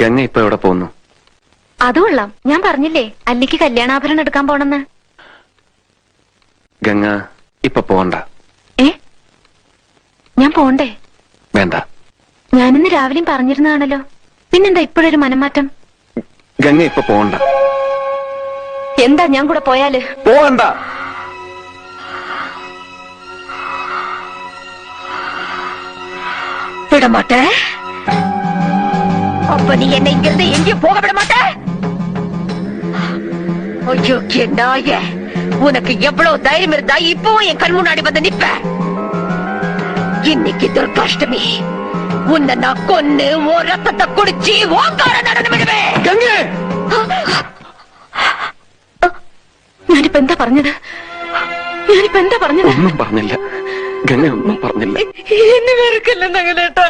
ഗംഗ ഇപ്പൊ എവിടെ പോകുന്നു? അത് കൊള്ളാം. ഞാൻ പറഞ്ഞില്ലേ അല്ലിക്ക് കല്യാണാഭരണം എടുക്കാൻ പോണെന്ന്. ഗംഗ ഇപ്പൊ പോണ്ട. ഞാൻ പോണ്ടേ? വേണ്ട. ഞാനിന്ന് രാവിലെയും പറഞ്ഞിരുന്നതാണല്ലോ. പിന്നെന്താ ഇപ്പോഴൊരു മനംമാറ്റം? ഗംഗ ഇപ്പൊ പോണ്ട. എന്താ ഞാൻ കൂടെ പോയാല്? പോണ്ട. വിടമാട്ടെ. அப்ப நீ என்னை இங்கிருந்து எங்கேயும் போக விட மாட்ட. ஐயோ நாய, உனக்கு எவ்வளவு தைரியம் இருந்தா இப்பவும் என் கண் முன்னாடி வந்து நிப்ப. இன்னைக்கு துர்காஷ்டமி. உன்னை நான் கொன்னு ஓ ரத்தத்தை குடிச்சு ஓங்கார நடந்து விடுவேன். ഞാനിപ്പോ എന്താ പറഞ്ഞത്? ഒന്നും പറഞ്ഞില്ല ഗംഗ, ഒന്നും പറഞ്ഞില്ല. എന്നെ വെറുക്കല്ല നഗലേട്ടാ.